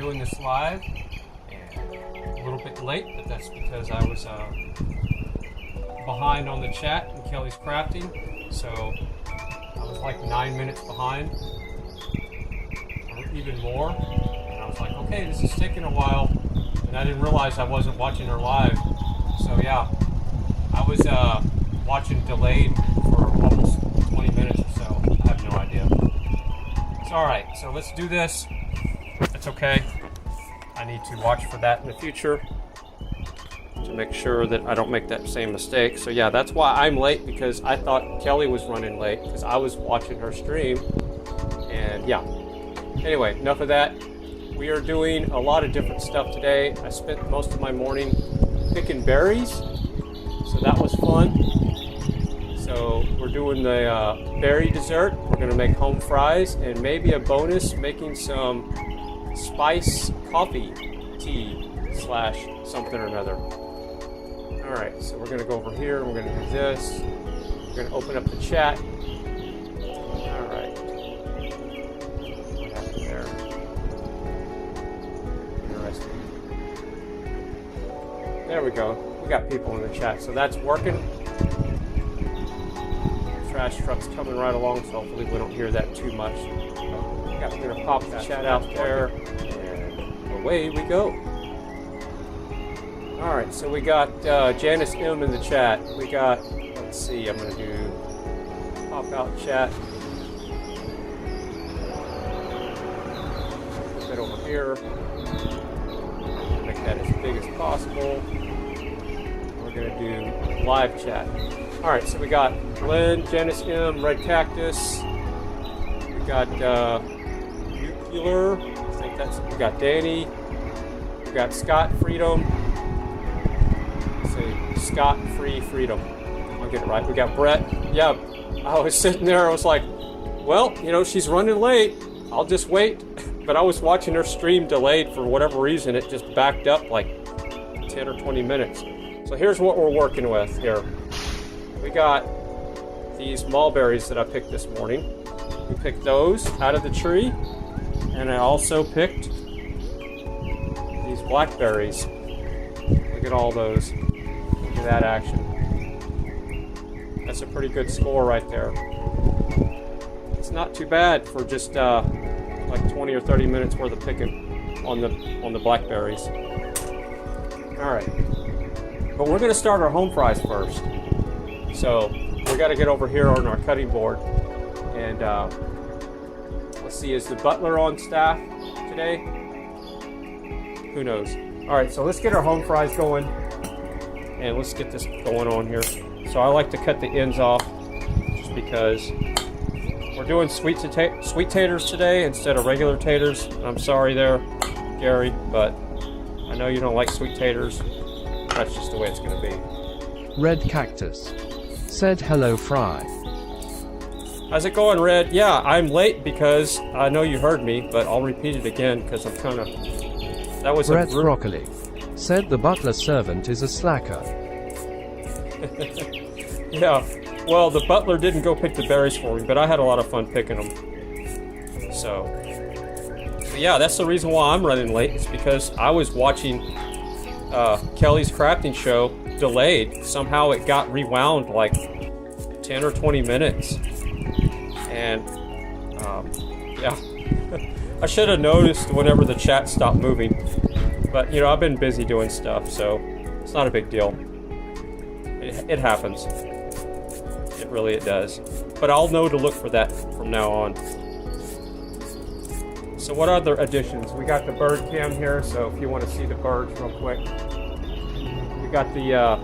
doing this live, and a little bit late, but that's because I was behind on the chat in Kelly's Crafting, so I was like 9 minutes behind, or even more, and I was like, okay, this is taking a while, and I didn't realize I wasn't watching her live, so yeah, I was watching delayed for almost 20 minutes or so. I have no idea. It's alright, so let's do this. It's okay. I need to watch for that in the future to make sure that I don't make that same mistake. So yeah, that's why I'm late, because I thought Kelly was running late because I was watching her stream. And yeah. Anyway, enough of that. We are doing a lot of different stuff today. I spent most of my morning picking berries, so that was fun. So we're doing the berry dessert. We're going to make home fries and maybe a bonus making some spice coffee tea / something or another. Alright, so we're going to go over here and we're going to do this. We're going to open up the chat. Alright. What happened there? Interesting. There we go. We got people in the chat, so that's working. Trash truck's coming right along, so hopefully we don't hear that too much. We're going to pop the chat out there, and away we go. Alright, so we got Janice M in the chat. We got, let's see, I'm going to do pop out chat. Put that over here. Make that as big as possible. We're going to do live chat. Alright, so we got Glenn, Janice M, Red Cactus. We got Nuclear. I think that's, we got Danny. We got Scott Freedom. Let's see, Scott Free Freedom. I'll get it right. We got Brett. Yeah, I was sitting there, I was like, well, you know, she's running late. I'll just wait. But I was watching her stream delayed for whatever reason. It just backed up like 10 or 20 minutes. So here's what we're working with here. We got these mulberries that I picked this morning. We picked those out of the tree, and I also picked these blackberries. Look at all those. Look at that action. That's a pretty good score right there. It's not too bad for just like 20 or 30 minutes worth of picking on the blackberries. All right, but we're going to start our home fries first. So we got to get over here on our cutting board, and let's see, is the butler on staff today? Who knows? All right, so let's get our home fries going, and let's get this going on here. So I like to cut the ends off, just because we're doing sweet taters today instead of regular taters. I'm sorry there, Gary, but I know you don't like sweet taters. That's just the way it's going to be. Red Cactus said hello, Fry. How's it going, Red? Yeah, I'm late because I know you heard me, but I'll repeat it again because I'm kind of... That was Brett Broccoli said the butler servant is a slacker. Yeah, well, the butler didn't go pick the berries for me, but I had a lot of fun picking them. So yeah, that's the reason why I'm running late. It's because I was watching Kelly's Crafting show delayed. Somehow it got rewound like 10 or 20 minutes. And yeah, I should have noticed whenever the chat stopped moving. But you know, I've been busy doing stuff, so it's not a big deal. It happens. It does. But I'll know to look for that from now on. So what other additions? We got the bird cam here, so if you want to see the birds real quick. We got the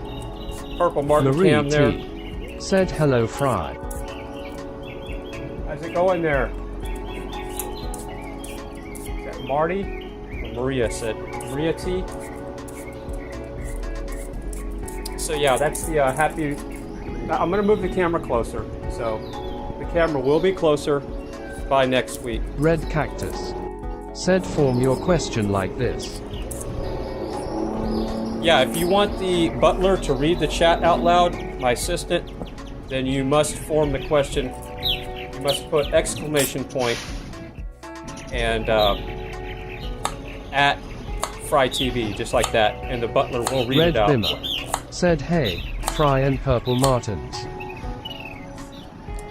purple martin Marie cam there. T said hello, Fry. How's it going there? Is that Marty? Or Maria said. Maria T. So yeah, that's the happy... I'm going to move the camera closer. So the camera will be closer by next week. Red Cactus said form your question like this. Yeah, if you want the butler to read the chat out loud, my assistant, then you must form the question. You must put exclamation point and at Fry TV, just like that, and the butler will read Red it out. Bimmer said, hey, Fry and Purple Martins.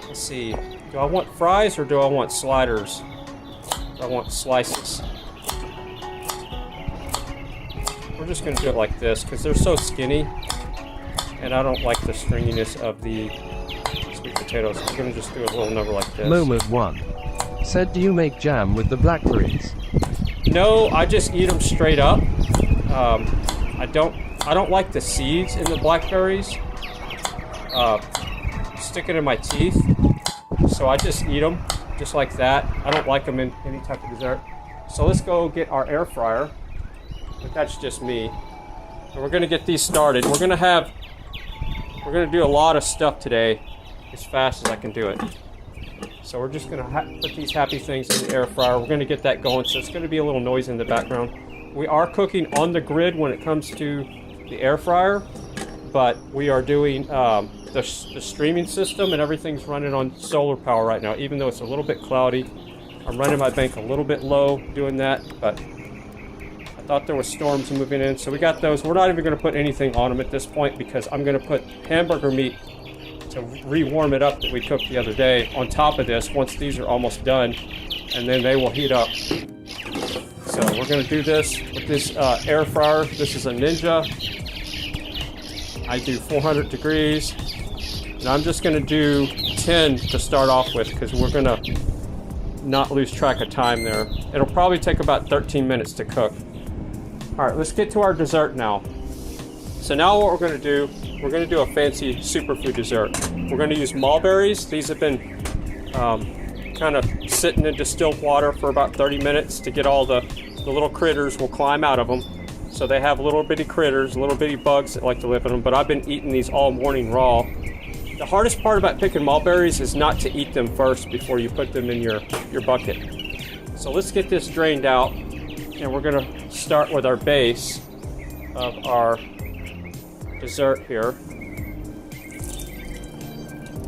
Let's see. Do I want fries or do I want sliders? I want slices. We're just going to do it like this because they're so skinny, and I don't like the stringiness of the sweet potatoes. I'm going to just do a little number like this. Moment1 said, do you make jam with the blackberries? No, I just eat them straight up. I don't like the seeds in the blackberries. Stick it in my teeth. So I just eat them just like that. I don't like them in any type of dessert. So let's go get our air fryer. But that's just me. And we're gonna get these started. We're gonna do a lot of stuff today as fast as I can do it. So we're just gonna put these happy things in the air fryer. We're gonna get that going. So it's gonna be a little noise in the background. We are cooking on the grid when it comes to the air fryer, but we are doing the streaming system, and everything's running on solar power right now, even though it's a little bit cloudy. I'm running my bank a little bit low doing that, but I thought there were storms moving in, so we got those. We're not even going to put anything on them at this point because I'm going to put hamburger meat to re-warm it up that we cooked the other day on top of this once these are almost done, and then they will heat up. So we're going to do this with this air fryer. This is a Ninja. I do 400 degrees, and I'm just going to do 10 to start off with because we're going to not lose track of time there. It'll probably take about 13 minutes to cook. All right, let's get to our dessert now. So now what we're going to do a fancy superfood dessert. We're going to use mulberries. These have been kind of sitting in distilled water for about 30 minutes to get all the little critters will climb out of them. So they have little bitty critters, little bitty bugs that like to live in them, but I've been eating these all morning raw. The hardest part about picking mulberries is not to eat them first before you put them in your bucket. So let's get this drained out, and we're gonna start with our base of our dessert here.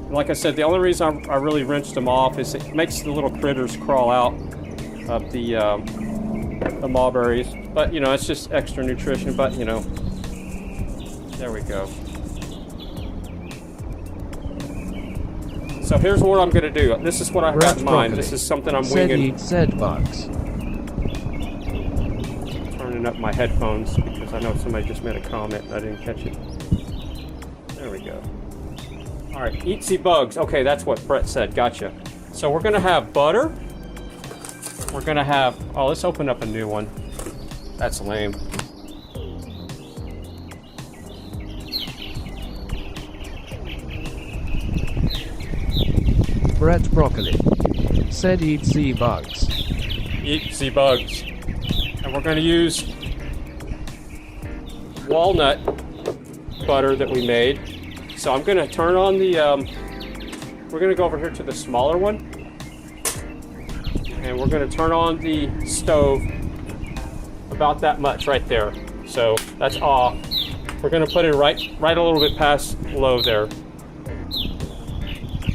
Like I said, the only reason I really rinsed them off is it makes the little critters crawl out of the mulberries. But, you know, it's just extra nutrition, but, you know, there we go. So here's what I'm going to do. This is what I got in mind. This is something I'm winging. Said bugs. Turning up my headphones because I know somebody just made a comment and I didn't catch it. There we go. All right, eatsy bugs. Okay, that's what Brett said. Gotcha. So we're going to have butter. We're going to have... Oh, let's open up a new one. That's lame. Brett Broccoli said, eat sea bugs. Eat sea bugs. And we're going to use walnut butter that we made. So I'm going to turn on the... we're going to go over here to the smaller one. And we're going to turn on the stove about that much right there. So that's off. We're going to put it right a little bit past low there.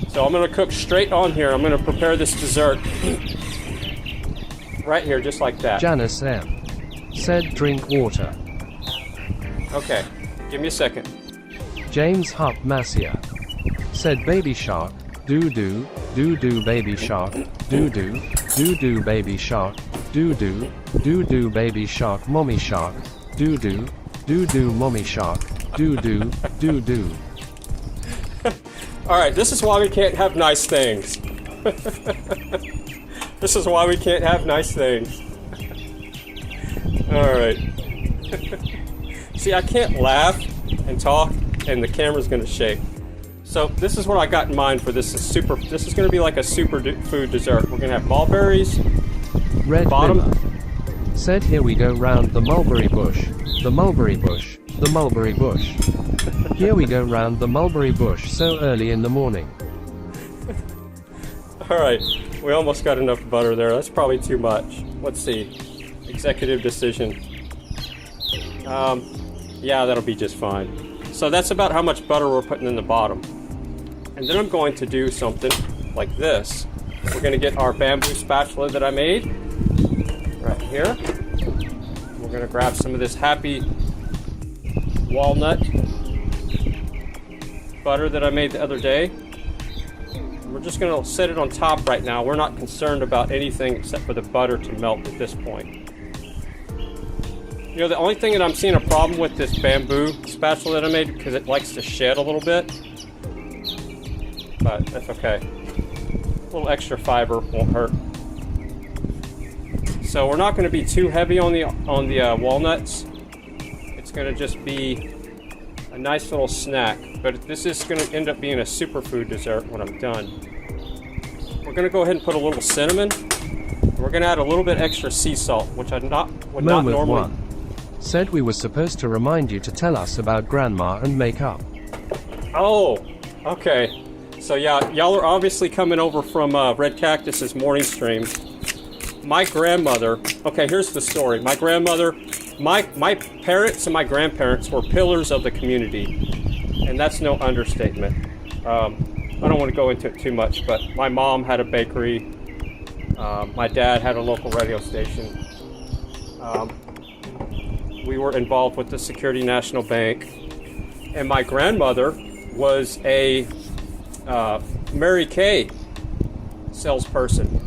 So I'm going to cook straight on here. I'm going to prepare this dessert right here, just like that. Janice M. said, drink water. Okay, give me a second. James Hupp Massia said, baby shark, doo-doo, doo-doo baby shark, doo-doo, doo-doo baby shark, doo-doo, doo-doo baby shark, mommy shark, doo-doo, doo-doo mommy shark, doo-doo, doo-doo. All right, this is why we can't have nice things. This is why we can't have nice things. All right. See, I can't laugh and talk, and the camera's gonna shake. So this is what I got in mind for this. This is gonna be like a super food dessert. We're gonna have mulberries. Red bottom. Bimmer said, here we go round the mulberry bush, the mulberry bush, the mulberry bush. Here we go round the mulberry bush so early in the morning. All right, we almost got enough butter there. That's probably too much. Let's see. Executive decision. Yeah, that'll be just fine. So that's about how much butter we're putting in the bottom. And then I'm going to do something like this. We're going to get our bamboo spatula that I made right here. gonna grab some of this Happy walnut butter that I made the other day. We're just gonna set it on top right now. We're not concerned about anything except for the butter to melt at this point. You know, the only thing that I'm seeing a problem with this bamboo spatula that I made, because it likes to shed a little bit, but that's okay. A little extra fiber won't hurt. So we're not going to be too heavy on the walnuts. It's going to just be a nice little snack, but this is going to end up being a superfood dessert when I'm done. We're going to go ahead and put a little cinnamon. We're going to add a little bit extra sea salt, which I would not normally. One said we were supposed to remind you to tell us about grandma and makeup. Oh, okay. So yeah, y'all are obviously coming over from Red Cactus's morning stream. My grandmother, okay, here's the story. My grandmother, my parents and my grandparents were pillars of the community, and that's no understatement. I don't want to go into it too much, but my mom had a bakery. My dad had a local radio station. We were involved with the Security National Bank, and my grandmother was a Mary Kay salesperson,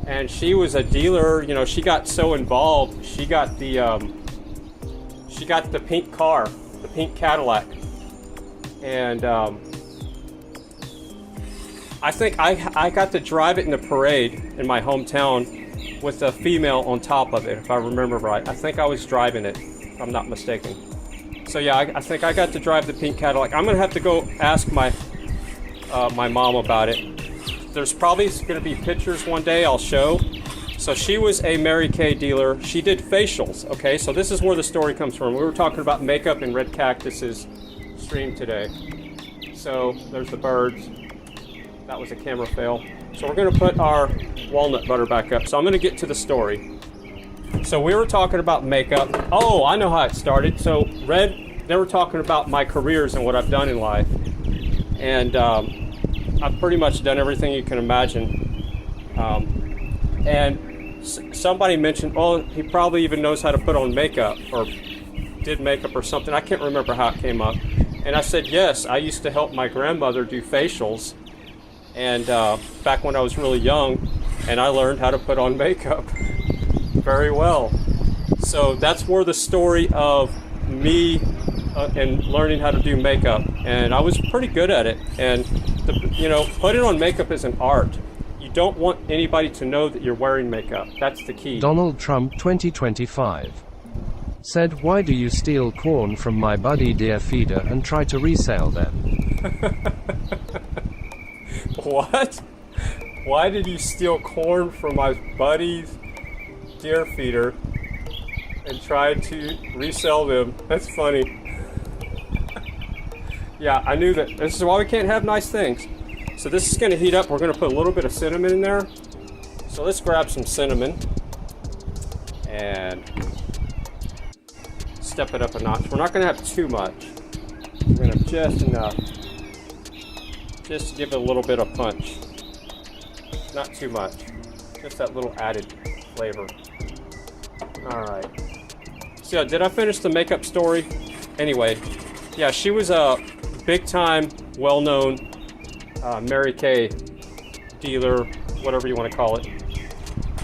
and she was a dealer. You know, she got so involved. She got the pink car, the pink Cadillac, and I think I got to drive it in the parade in my hometown with a female on top of it, if I remember right. I think I was driving it, if I'm not mistaken. So yeah, I think I got to drive the pink Cadillac. I'm gonna have to go ask my mom about it. There's probably going to be pictures one day I'll show. So she was a Mary Kay dealer. She did facials, okay? So this is where the story comes from. We were talking about makeup in Red Cactus's stream today. So there's the birds. That was a camera fail. So we're going to put our walnut butter back up. So I'm going to get to the story. So we were talking about makeup. Oh, I know how it started. So they were talking about my careers and what I've done in life. And I've pretty much done everything you can imagine. And somebody mentioned, oh, he probably even knows how to put on makeup or did makeup or something. I can't remember how it came up. And I said, yes, I used to help my grandmother do facials. And back when I was really young, and I learned how to put on makeup very well. So that's where the story of me and learning how to do makeup. And I was pretty good at it. And putting on makeup is an art. You don't want anybody to know that you're wearing makeup. That's the key. Donald Trump 2025 said, why do you steal corn from my buddy deer feeder and try to resell them? What? Why did you steal corn from my buddy's deer feeder and try to resell them? That's funny. Yeah, I knew that. This is why we can't have nice things. So this is going to heat up. We're going to put a little bit of cinnamon in there. So let's grab some cinnamon and step it up a notch. We're not going to have too much. We're going to have just enough. Just to give it a little bit of punch. Not too much. Just that little added flavor. Alright. So yeah, did I finish the makeup story? Anyway, yeah, she was a big-time, well-known Mary Kay dealer, whatever you want to call it.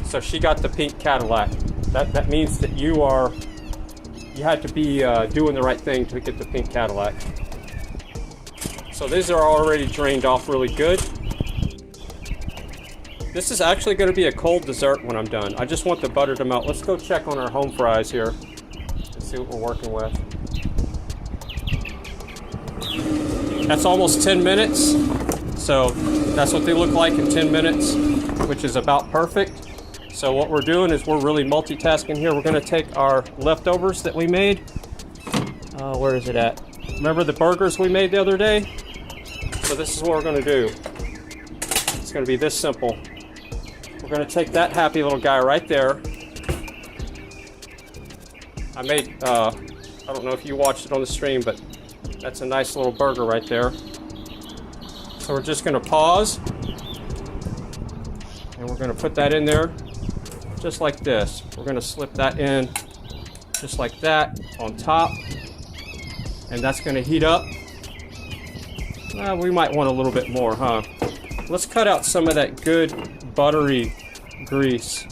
So she got the pink Cadillac. That means that you had to be doing the right thing to get the pink Cadillac. So these are already drained off really good. This is actually going to be a cold dessert when I'm done. I just want the butter to melt. Let's go check on our home fries here and see what we're working with. That's almost 10 minutes. So that's what they look like in 10 minutes, which is about perfect. So what we're doing is we're really multitasking here. We're going to take our leftovers that we made. Where is it at? Remember the burgers we made the other day? So this is what we're going to do. It's going to be this simple. We're going to take that happy little guy right there. I made, I don't know if you watched it on the stream, but that's a nice little burger right there. So we're just going to pause. And we're going to put that in there just like this. We're going to slip that in just like that on top. And that's gonna heat up. We might want a little bit more, huh? Let's cut out some of that good buttery grease.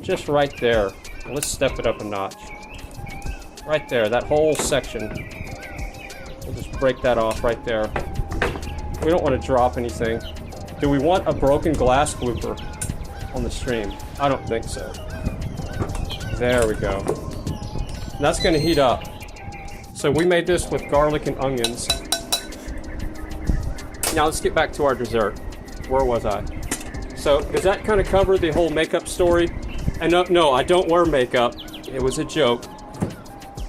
Just right there. Let's step it up a notch. Right there, that whole section. We'll just break that off right there. We don't want to drop anything. Do we want a broken glass blooper on the stream? I don't think so. There we go. And that's going to heat up. So we made this with garlic and onions. Now let's get back to our dessert. Where was I? So does that kind of cover the whole makeup story? And no, I don't wear makeup. It was a joke.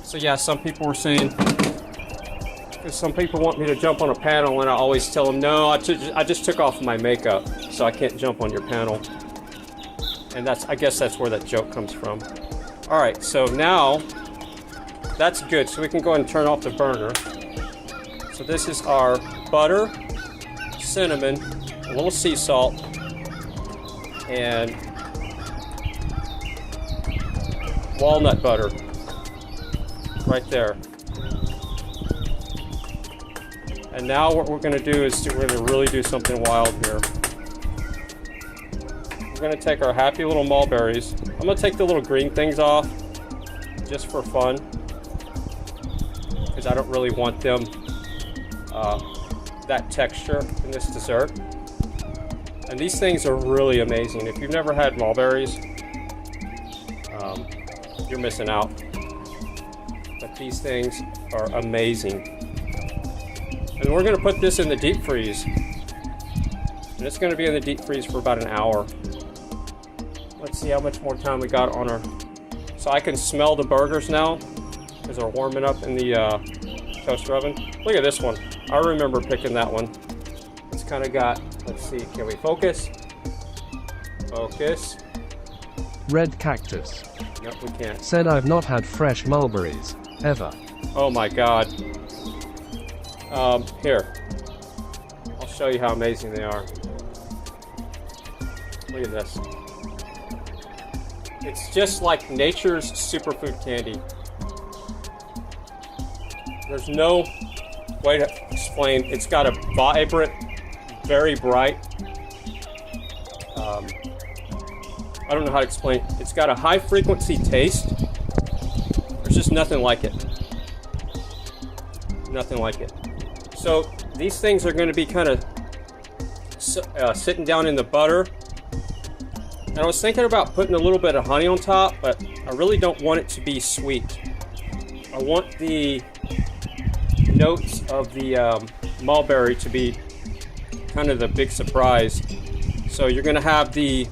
So yeah, some people were saying, because some people want me to jump on a panel, and I always tell them, no, I just took off my makeup, so I can't jump on your panel. And I guess that's where that joke comes from. All right, so now that's good. So we can go ahead and turn off the burner. So this is our butter, cinnamon, a little sea salt, and walnut butter. Right there. And now what we're going to do is we're going to really do something wild here. We're going to take our happy little mulberries. I'm going to take the little green things off just for fun, because I don't really want them that texture in this dessert. And these things are really amazing. If you've never had mulberries, you're missing out. But these things are amazing. And we're going to put this in the deep freeze. And it's going to be in the deep freeze for about an hour. Let's see how much more time we got on our... So I can smell the burgers now because they're warming up in the toaster oven. Look at this one. I remember picking that one. It's kind of got... Let's see. Can we focus? Focus. Red Cactus Nope, we can't. said I've not had fresh mulberries ever. Oh my god. Here. I'll show you how amazing they are. Look at this. It's just like nature's superfood candy. There's no way to explain. It's got a vibrant, very bright, I don't know how to explain. It's got a high frequency taste. There's just nothing like it. Nothing like it. So these things are going to be kind of sitting down in the butter. And I was thinking about putting a little bit of honey on top, but I really don't want it to be sweet. I want the notes of the mulberry to be kind of the big surprise. So you're going to have the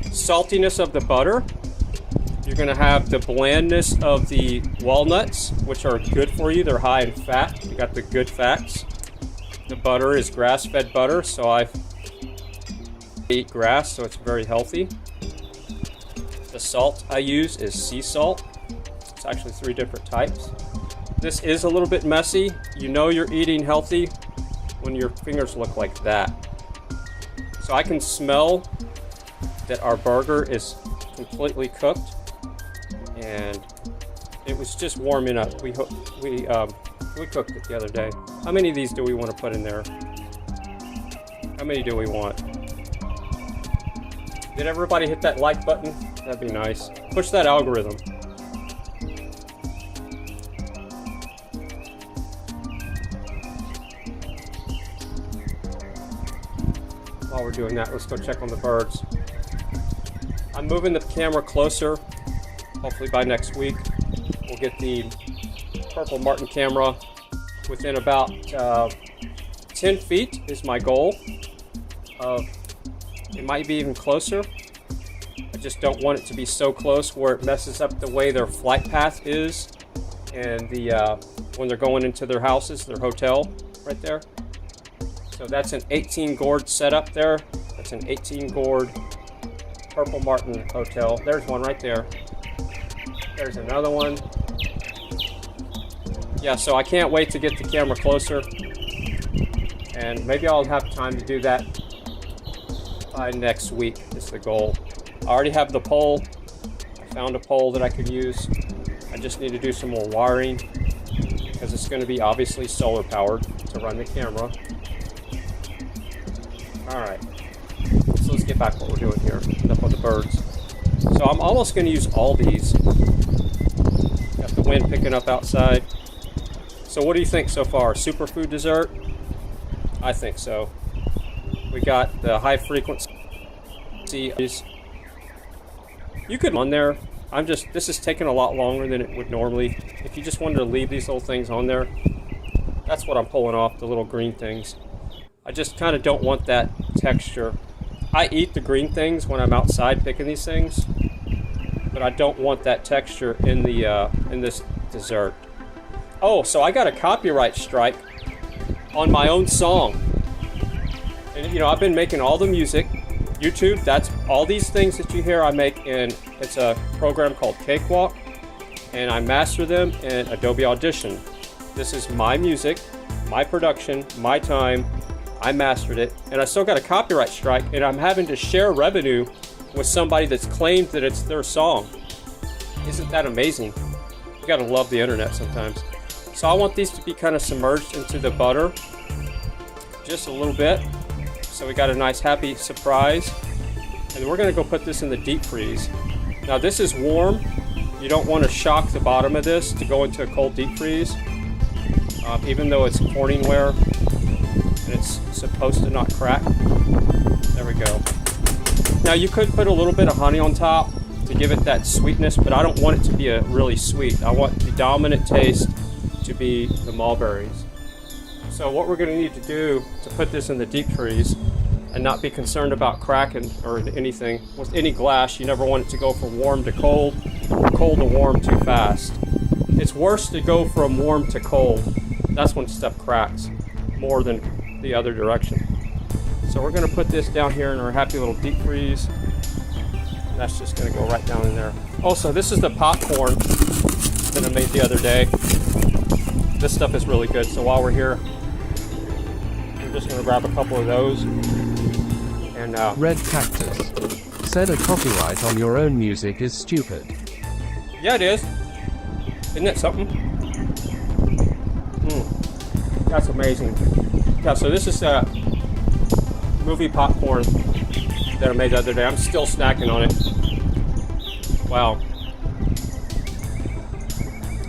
saltiness of the butter. You're going to have the blandness of the walnuts, which are good for you. They're high in fat. You got the good fats. The butter is grass-fed butter, so I eat grass, so it's very healthy. The salt I use is sea salt. It's actually 3 different types. This is a little bit messy. You know you're eating healthy when your fingers look like that. So I can smell that our burger is completely cooked, and it was just warming up. We cooked it the other day. How many of these do we want to put in there? How many do we want? Did everybody hit that like button? That'd be nice. Push that algorithm. While we're doing that, let's go check on the birds. I'm moving the camera closer. Hopefully by next week, we'll get the Purple Martin camera within about 10 feet is my goal. It might be even closer. I just don't want it to be so close where it messes up the way their flight path is, and when they're going into their houses, their hotel right there. So that's an 18 gourd setup there. That's an 18 gourd Purple Martin hotel. There's one right there. There's another one. Yeah, so I can't wait to get the camera closer, and maybe I'll have time to do that by next week is the goal. I already have the pole. I found a pole that I could use. I just need to do some more wiring because it's going to be obviously solar powered to run the camera. Alright, so let's get back to what we're doing here. Enough of the birds. So I'm almost going to use all these. Got the wind picking up outside. So what do you think so far? Superfood dessert? I think so. We got the high frequency. You could on there. This is taking a lot longer than it would normally. If you just wanted to leave these little things on there, that's what I'm pulling off, the little green things. I just kind of don't want that texture. I eat the green things when I'm outside picking these things, but I don't want that texture in the in this dessert. Oh, so I got a copyright strike on my own song. And you know, I've been making all the music. YouTube, that's all these things that you hear I make in, it's a program called Cakewalk, and I master them in Adobe Audition. This is my music, my production, my time. I mastered it, and I still got a copyright strike, and I'm having to share revenue with somebody that's claimed that it's their song. Isn't that amazing? You gotta love the internet sometimes. So I want these to be kind of submerged into the butter just a little bit. So we got a nice happy surprise. And we're gonna go put this in the deep freeze. Now this is warm. You don't want to shock the bottom of this to go into a cold deep freeze. Even though it's Corningware and it's supposed to not crack. There we go. Now you could put a little bit of honey on top to give it that sweetness, but I don't want it to be a really sweet. I want the dominant taste to be the mulberries. So what we're going to need to do to put this in the deep freeze and not be concerned about cracking or anything, with any glass, you never want it to go from warm to cold or cold to warm too fast. It's worse to go from warm to cold. That's when stuff cracks more than the other direction. So we're going to put this down here in our happy little deep freeze. That's just going to go right down in there. Also, this is the popcorn that I made the other day. This stuff is really good. So while we're here, I'm just going to grab a couple of those. And Red Cactus said a copyright on your own music is stupid. Yeah, it is. Isn't it something? That's amazing. Yeah, so this is movie popcorn that I made the other day. I'm still snacking on it. Wow.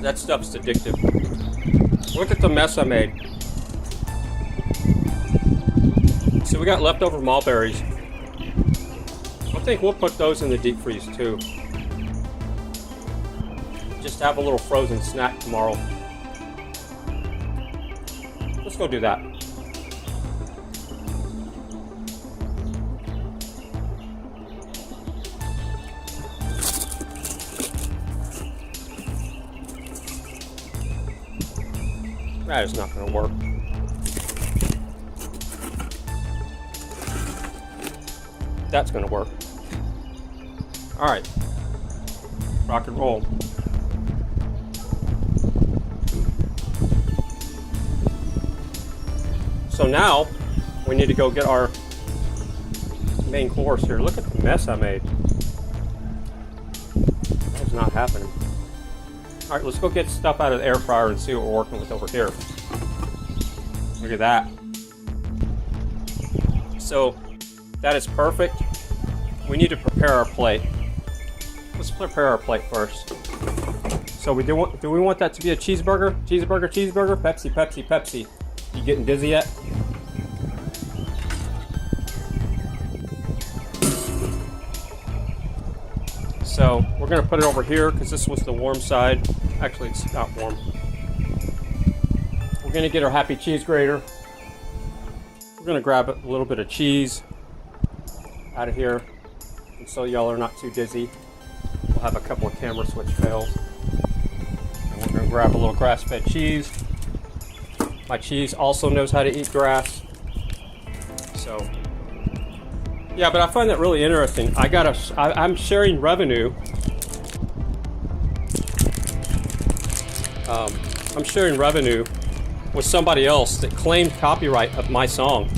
That stuff's addictive. Look at the mess I made. So we got leftover mulberries. I think we'll put those in the deep freeze too. Just have a little frozen snack tomorrow. Let's go do that. That is not going to work. That's going to work. All right. Rock and roll. So now we need to go get our main course here. Look at the mess I made. That's not happening. All right, let's go get stuff out of the air fryer and see what we're working with over here. Look at that. So that is perfect. We need to prepare our plate. Let's prepare our plate first. So do we want that to be a cheeseburger? Cheeseburger, cheeseburger, Pepsi, Pepsi, Pepsi. You getting dizzy yet? So we're going to put it over here because this was the warm side. Actually, it's not warm. We're going to get our happy cheese grater. We're going to grab a little bit of cheese out of here. And so y'all are not too dizzy. We'll have a couple of camera switch fails. And we're going to grab a little grass-fed cheese. My cheese also knows how to eat grass. So, yeah, but I find that really interesting. I'm sharing revenue. I'm sharing revenue with somebody else that claimed copyright of my song.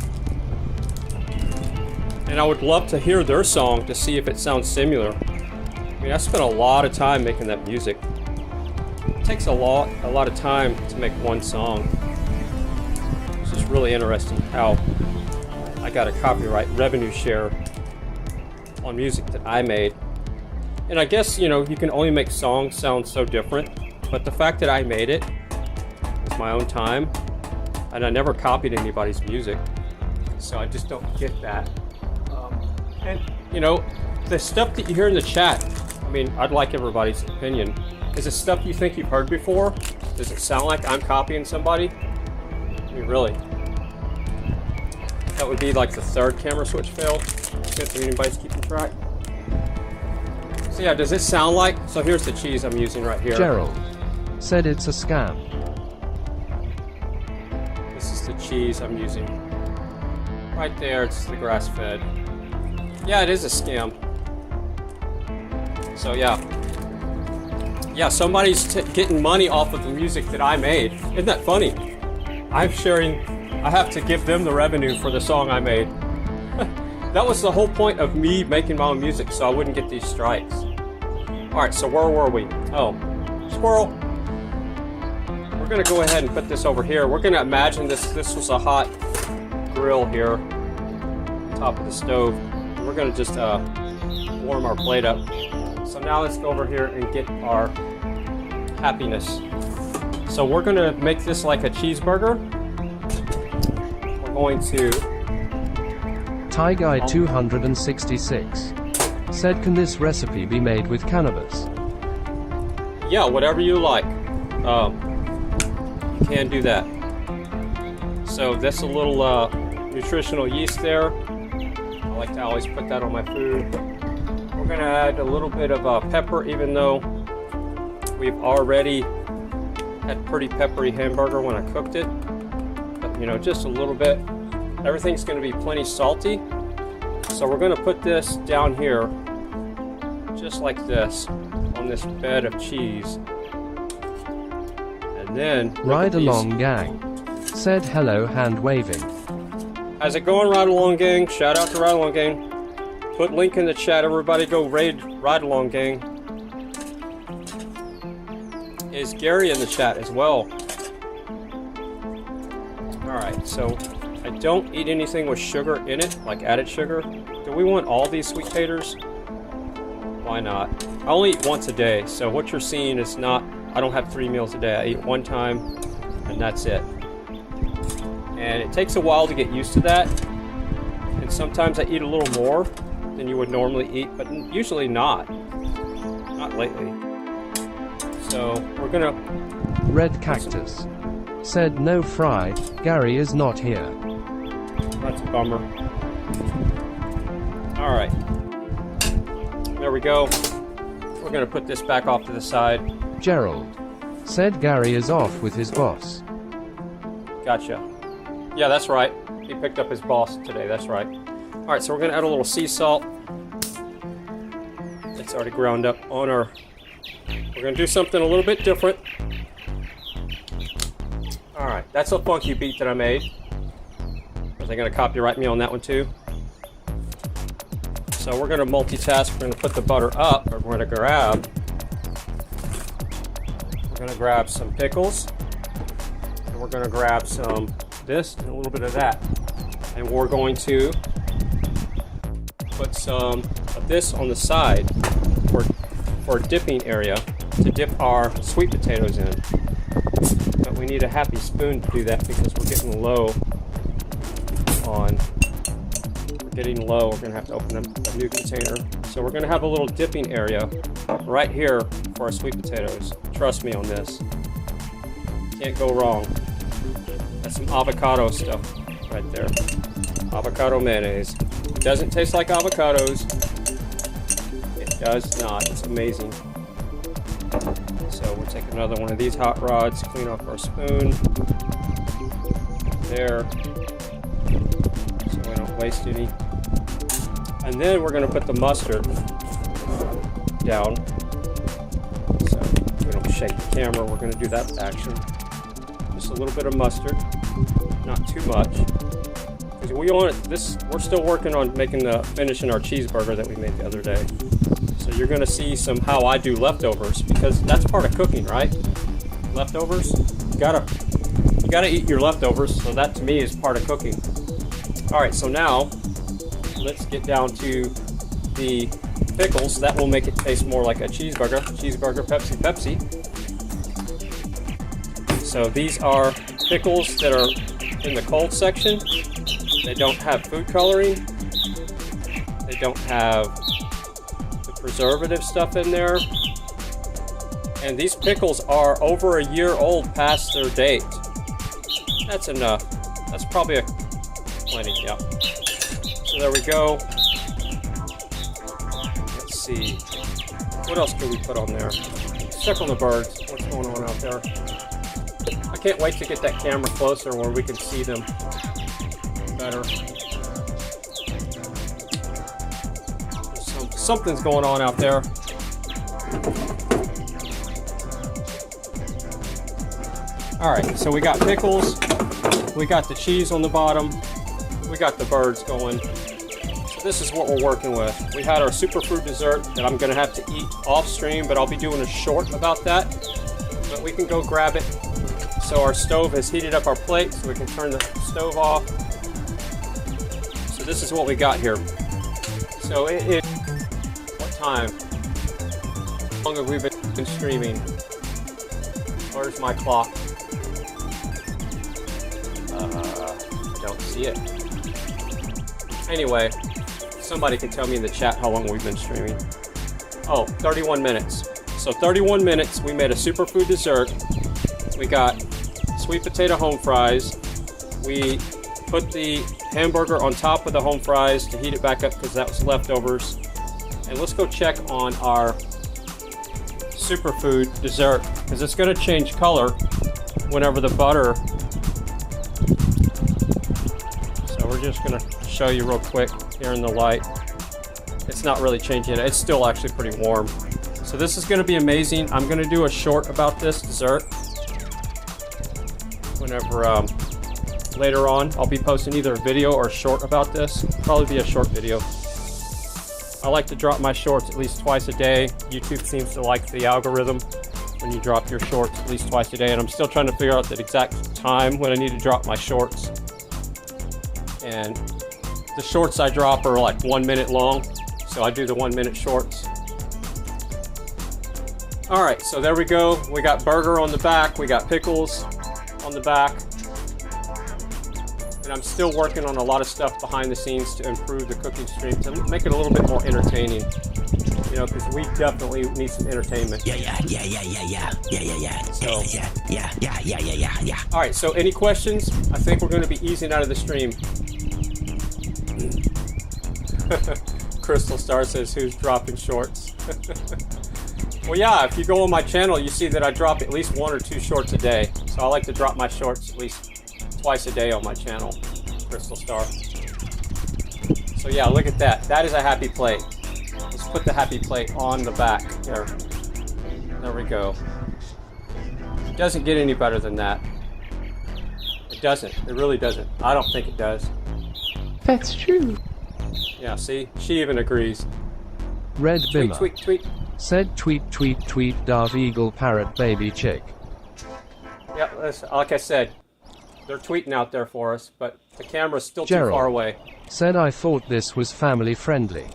And I would love to hear their song to see if it sounds similar. I mean, I spent a lot of time making that music. It takes a lot of time to make one song. It's just really interesting how I got a copyright revenue share on music that I made. And I guess, you know, you can only make songs sound so different, but the fact that I made it with my own time, and I never copied anybody's music, so I just don't get that. And, you know, the stuff that you hear in the chat, I mean, I'd like everybody's opinion. Is it stuff you think you've heard before? Does it sound like I'm copying somebody? I mean, really? That would be like the third camera switch fail. If anybody's keeping track. So yeah, does it sound like? So here's the cheese I'm using right here. Gerald said it's a scam. This is the cheese I'm using. Right there, it's the grass-fed. Yeah, it is a scam. So yeah. Yeah, somebody's getting money off of the music that I made. Isn't that funny? I have to give them the revenue for the song I made. That was the whole point of me making my own music, so I wouldn't get these strikes. Alright, so where were we? Oh, squirrel. We're gonna go ahead and put this over here. We're gonna imagine this was a hot grill here, top of the stove. We're gonna just warm our plate up. So now let's go over here and get our happiness. So we're gonna make this like a cheeseburger. We're going to... Thai Guy 266 said, can this recipe be made with cannabis? Yeah, whatever you like. You can do that. So that's a little nutritional yeast there. I like to always put that on my food. We're gonna add a little bit of pepper, even though we've already had pretty peppery hamburger when I cooked it. But, you know, just a little bit. Everything's gonna be plenty salty. So we're gonna put this down here, just like this, on this bed of cheese. And then... Ride Along Gang said hello, hand waving. How's it going, Ride Along Gang? Shout out to Ride Along Gang. Put link in the chat, everybody go raid Ride Along Gang. Is Gary in the chat as well? Alright, so I don't eat anything with sugar in it, like added sugar. Do we want all these sweet taters? Why not? I only eat once a day, so what you're seeing is not, I don't have 3 meals a day. I eat one time, and that's it. And it takes a while to get used to that. And sometimes I eat a little more than you would normally eat, but usually not. Not lately. So we're gonna... Red Cactus said no fry, Gary is not here. That's a bummer. Alright. There we go. We're gonna put this back off to the side. Gerald said Gary is off with his boss. Gotcha. Yeah, that's right. He picked up his boss today, that's right. Alright, so we're gonna add a little sea salt. It's already ground up on our... We're gonna do something a little bit different. Alright, that's a funky beat that I made. Are they gonna copyright me on that one too? So we're gonna multitask. We're gonna put the butter up, but we're gonna grab some pickles. And we're gonna grab some this and a little bit of that. And we're going to put some of this on the side for a dipping area to dip our sweet potatoes in. But we need a happy spoon to do that because we're getting low on... We're getting low. We're going to have to open up a new container. So we're going to have a little dipping area right here for our sweet potatoes. Trust me on this. Can't go wrong. That's some avocado stuff right there. Avocado mayonnaise. It doesn't taste like avocados. It does not. It's amazing. So we'll take another one of these hot rods, clean off our spoon. There. So we don't waste any. And then we're going to put the mustard down. So we don't shake the camera. We're going to do that with action. Just a little bit of mustard. Not too much. Because we want this, we're still working on finishing our cheeseburger that we made the other day. So you're going to see how I do leftovers, because that's part of cooking, right? leftovers. You gotta eat your leftovers, so that to me is part of cooking. Alright, so now let's get down to the pickles. That will make it taste more like a cheeseburger. Cheeseburger, Pepsi, Pepsi. So these are pickles that are in the cold section. They don't have food coloring. They don't have the preservative stuff in there. And these pickles are over a year old past their date. That's enough. That's probably plenty, yeah. So there we go. Let's see. What else could we put on there? Check on the birds. What's going on out there? I can't wait to get that camera closer where we can see them better. Something's going on out there. Alright, so we got pickles, we got the cheese on the bottom, we got the birds going. So this is what we're working with. We had our superfood dessert that I'm going to have to eat off stream, but I'll be doing a short about that. But we can go grab it. So our stove has heated up our plate, so we can turn the stove off. So this is what we got here. So what time? How long have we been streaming? Where's my clock? I don't see it. Anyway, somebody can tell me in the chat how long we've been streaming. Oh, 31 minutes. So 31 minutes, we made a superfood dessert. We got sweet potato home fries. We put the hamburger on top of the home fries to heat it back up because that was leftovers. And let's go check on our superfood dessert because it's going to change color whenever the butter. So we're just going to show you real quick here in the light. It's not really changing it. It's still actually pretty warm. So this is going to be amazing. I'm going to do a short about this dessert whenever later on. I'll be posting either a video or a short about this. Probably be a short video. I like to drop my shorts at least twice a day. YouTube seems to like the algorithm when you drop your shorts at least twice a day, and I'm still trying to figure out the exact time when I need to drop my shorts. And the shorts I drop are like 1 minute long, so I do the 1 minute shorts. Alright, so there we go. We got burger on the back, we got pickles on the back. And I'm still working on a lot of stuff behind the scenes to improve the cooking stream, to make it a little bit more entertaining. You know, because we definitely need some entertainment. Yeah. All right, so any questions? I think we're going to be easing out of the stream. Crystal Star says, who's dropping shorts? Well, yeah, if you go on my channel, you see that I drop at least 1 or 2 shorts a day. So I like to drop my shorts at least twice a day on my channel, Crystal Star. So yeah, look at that. That is a happy plate. Let's put the happy plate on the back here. There we go. It doesn't get any better than that. It doesn't. It really doesn't. I don't think it does. That's true. Yeah, see? She even agrees. Red Bimmer Tweet. said tweet Darth Eagle Parrot Baby Chick. Yeah, like I said, they're tweeting out there for us, but the camera's still too Gerald far away. said I thought this was family friendly.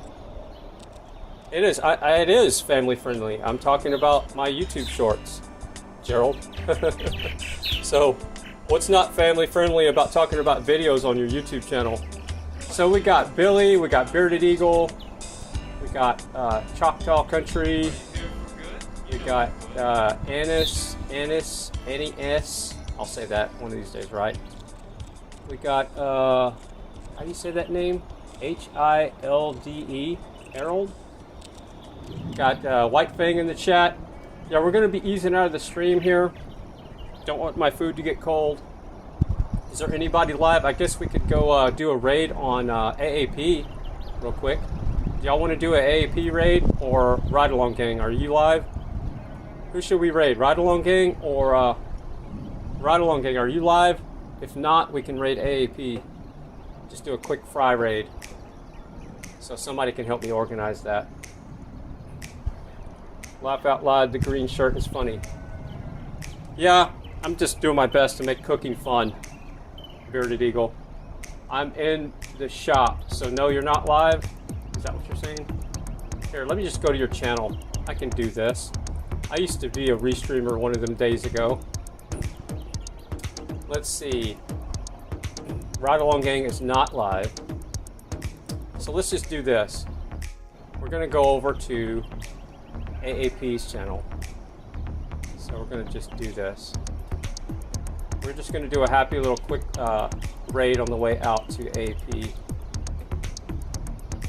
It is. It is family friendly. I'm talking about my YouTube shorts, Gerald. So, what's not family friendly about talking about videos on your YouTube channel? So we got Billy, we got Bearded Eagle, we got Choctaw Country, we got Annie S. I'll say that one of these days, right? We got, how do you say that name? Hilde, Harold. Got White Fang in the chat. Yeah, we're going to be easing out of the stream here. Don't want my food to get cold. Is there anybody live? I guess we could go do a raid on AAP real quick. Do y'all want to do an AAP raid or Ride Along Gang? Are you live? Who should we raid? Ride Along Gang or Ride Along Gang? Are you live? If not, we can raid AAP. Just do a quick fry raid. So somebody can help me organize that. Laugh out loud, the green shirt is funny. Yeah, I'm just doing my best to make cooking fun. Bearded Eagle. I'm in the shop, so no, you're not live. Is that what you're saying? Here, let me just go to your channel. I can do this. I used to be a restreamer one of them days ago. Let's see. Ride Along Gang is not live. So let's just do this. We're gonna go over to AAP's channel. So we're gonna just do this. We're just gonna do a happy little quick raid on the way out to AAP.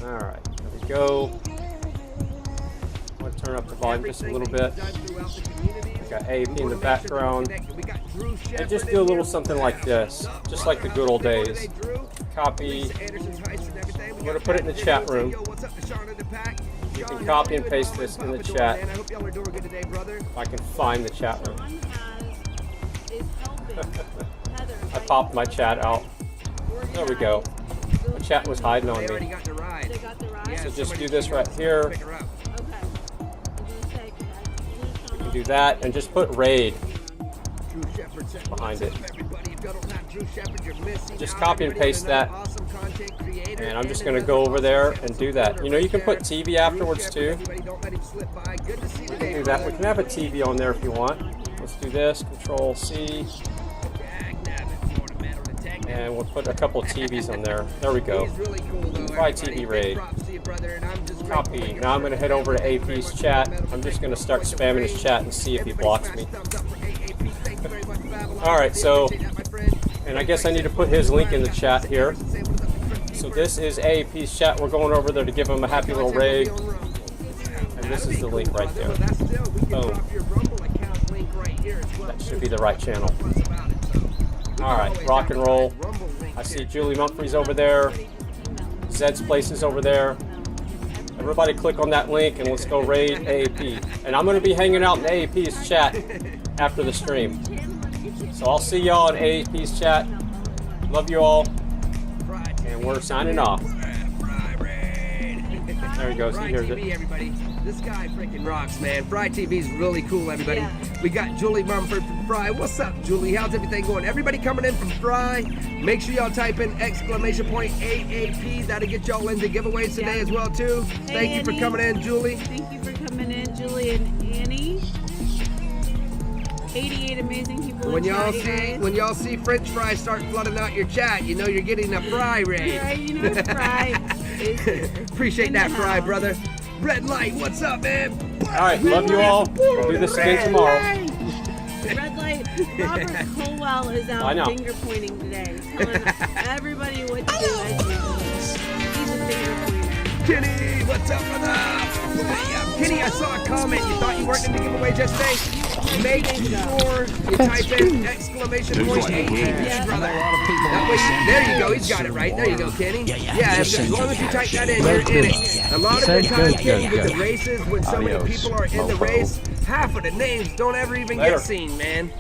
All right, there we go. I'm gonna turn up the volume just a little bit. We got AAP in the background. And just do a little something like this, just like the good old days. Copy. I'm gonna put it in the chat room. You can copy and paste this in the chat. If I can find the chat room. I popped my chat out. There we go. The chat was hiding on me. So just do this right here. You can do that and just put raid behind it. Just copy and paste that. And I'm just going to go over there and do that. You know, you can put TV afterwards too. We can do that. We can have a TV on there if you want. Let's do this. Control C. And we'll put a couple TVs on there. There we go. Try TV raid. Copy. Now I'm going to head over to AP's chat. I'm just going to start spamming his chat and see if he blocks me. Alright, so, and I guess I need to put his link in the chat here. So this is AAP's chat. We're going over there to give him a happy little raid. And this is the link right there. Boom. That should be the right channel. Alright, rock and roll. I see Julie Mumphrey's over there. Zed's place is over there. Everybody click on that link and let's go raid AAP. And I'm going to be hanging out in AAP's chat after the stream. So I'll see y'all in AAP's chat. Love you all. And we're signing off. There he goes. He hears it. Everybody. This guy freaking rocks, man. Fry TV's really cool, everybody. Yeah. We got Julie Mumford from Fry. What's up, Julie? How's everything going? Everybody coming in from Fry. Make sure y'all type in !AAP. That'll get y'all into giveaways today as well, too. Thank you for Annie. coming in, Julie. Thank you for coming in, Julie and Annie. 88 amazing people When in y'all chat, see guys. when y'all see French fries start flooding out your chat, you know you're getting a Fry raid. Right, you know Fry is here. Appreciate In that, the Fry, house. brother. Red Light, what's up, man? Alright, love you all. We'll do this again tomorrow. Red light. Robert Colwell is I out know. finger pointing today, telling everybody what to do as usual. He's a finger pointer. Kenny, what's up, brother? Kenny, I saw a comment. You thought you weren't in the giveaways yesterday? Make sure you type in !AAP, brother. That way, there you go. He's got it right. There you go, Kenny. Yeah, as long as you type that in, you're in it. A lot of the time, Kenny, with the races, when so many people are in the race, half of the names don't ever even Later. get seen, man.